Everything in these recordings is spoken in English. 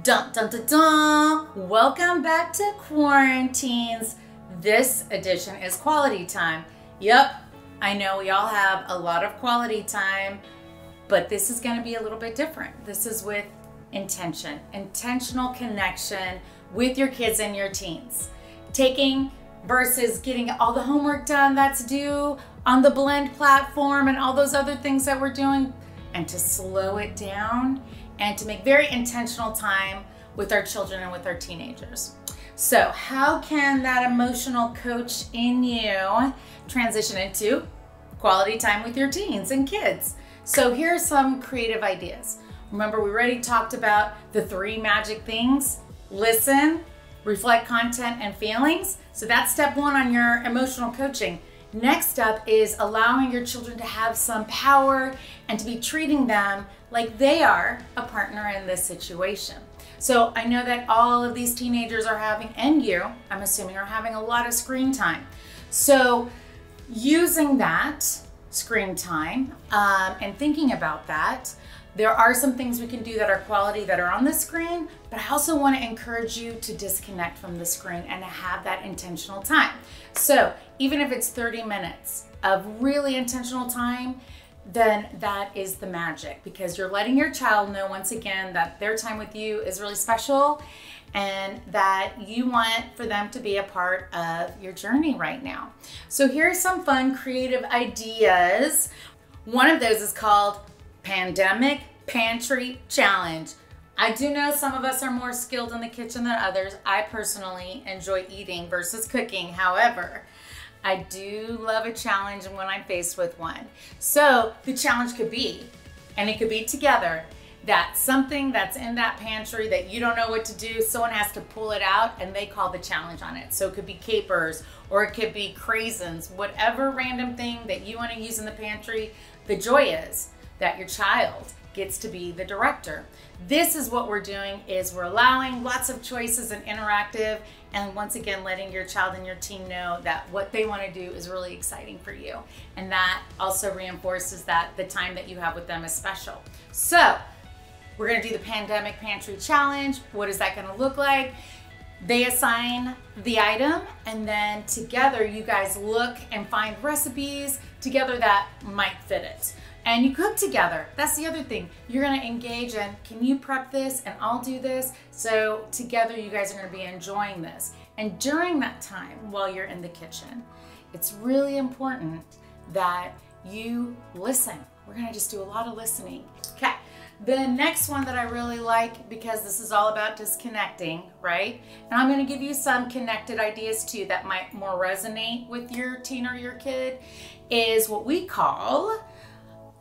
Dun dun dun dun! Welcome back to Quaran-teens. This edition is quality time. Yep, I know we all have a lot of quality time, but this is going to be a little bit different. This is with intention, intentional connection with your kids and your teens. Taking versus getting all the homework done that's due on the Blend platform and all those other things that we're doing, and to slow it down and to make very intentional time with our children and with our teenagers. So how can that emotional coach in you transition into quality time with your teens and kids? So here are some creative ideas. Remember, we already talked about the 3 magic things: listen, reflect content and feelings. So that's step 1 on your emotional coaching. Next up is allowing your children to have some power and to be treating them like they are a partner in this situation. So I know that all of these teenagers are having, and you, I'm assuming, are having a lot of screen time. So using that screen time and thinking about that, there are some things we can do that are quality that are on the screen, but I also want to encourage you to disconnect from the screen and to have that intentional time. So even if it's 30 minutes of really intentional time, then that is the magic, because you're letting your child know once again that their time with you is really special and that you want for them to be a part of your journey right now. So here's some fun creative ideas. One of those is called Pandemic Pantry Challenge. I do know some of us are more skilled in the kitchen than others. I personally enjoy eating versus cooking. However, I do love a challenge when I'm faced with one. So the challenge could be, and it could be together, that something that's in that pantry that you don't know what to do, someone has to pull it out and they call the challenge on it. So it could be capers or it could be craisins, whatever random thing that you want to use in the pantry. The joy is that your child gets to be the director. This is what we're doing, is we're allowing lots of choices and interactive, and once again letting your child and your teen know that what they want to do is really exciting for you, and that also reinforces that the time that you have with them is special. So we're going to do the Pandemic Pantry Challenge. What is that going to look like? They assign the item, and then together you guys look and find recipes together that might fit it. And you cook together. That's the other thing. You're gonna engage in, can you prep this and I'll do this? So together you guys are gonna be enjoying this. And during that time, while you're in the kitchen, it's really important that you listen. We're gonna just do a lot of listening. Okay, the next one that I really like, because this is all about disconnecting, right? And I'm gonna give you some connected ideas too that might more resonate with your teen or your kid, is what we call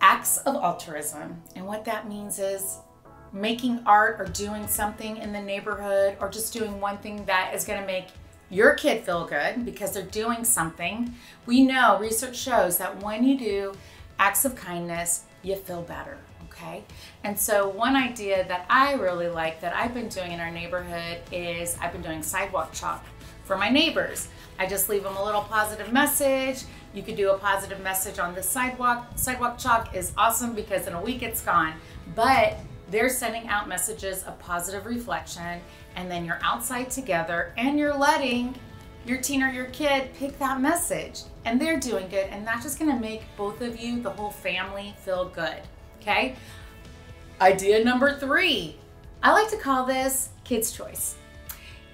acts of altruism. And what that means is making art or doing something in the neighborhood, or just doing one thing that is going to make your kid feel good because they're doing something. We know, research shows that when you do acts of kindness, you feel better, okay? And so one idea that I really like that I've been doing in our neighborhood is I've been doing sidewalk chalk for my neighbors. I just leave them a little positive message. You could do a positive message on the sidewalk. Sidewalk chalk is awesome because in a week it's gone, but they're sending out messages of positive reflection, and then you're outside together and you're letting your teen or your kid pick that message, and they're doing good, and that's just gonna make both of you, the whole family, feel good, okay? Idea number 3. I like to call this Kids' Choice.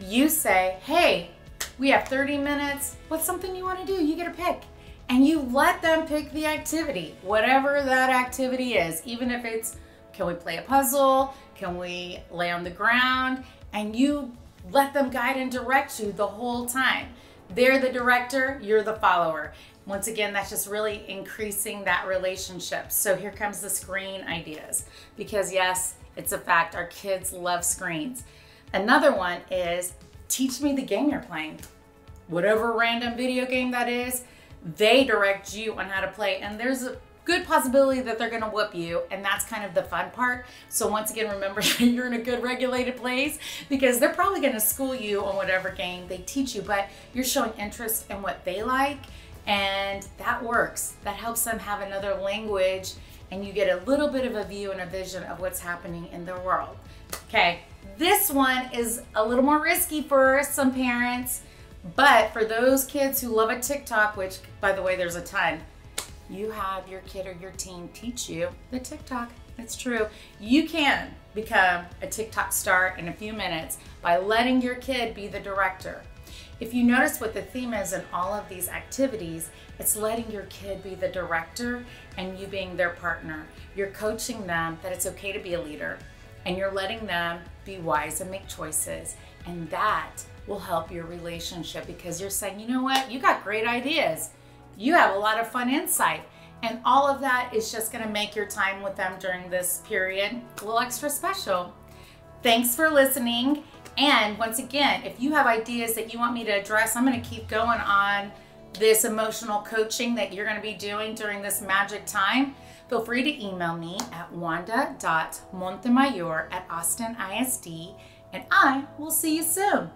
You say, hey, we have 30 minutes. What's something you want to do? You get to pick. And you let them pick the activity, whatever that activity is. Even if it's, can we play a puzzle? Can we lay on the ground? And you let them guide and direct you the whole time. They're the director, you're the follower. Once again, that's just really increasing that relationship. So here comes the screen ideas. Because yes, it's a fact, our kids love screens. Another one is, teach me the game you're playing. Whatever random video game that is, they direct you on how to play, and there's a good possibility that they're gonna whoop you, and that's kind of the fun part. So once again, remember you're in a good regulated place, because they're probably gonna school you on whatever game they teach you, but you're showing interest in what they like, and that works. That helps them have another language, and you get a little bit of a view and a vision of what's happening in their world. Okay, this one is a little more risky for some parents, but for those kids who love a TikTok, which by the way, there's a ton, you have your kid or your teen teach you the TikTok. It's true. You can become a TikTok star in a few minutes by letting your kid be the director. If you notice what the theme is in all of these activities, it's letting your kid be the director and you being their partner. You're coaching them that it's okay to be a leader, and you're letting them be wise and make choices. And that will help your relationship because you're saying, you know what, you got great ideas. You have a lot of fun insight. And all of that is just gonna make your time with them during this period a little extra special. Thanks for listening. And once again, if you have ideas that you want me to address, I'm gonna keep going on this emotional coaching that you're gonna be doing during this magic time. Feel free to email me at wanda.montemayor@AustinISD, and I will see you soon.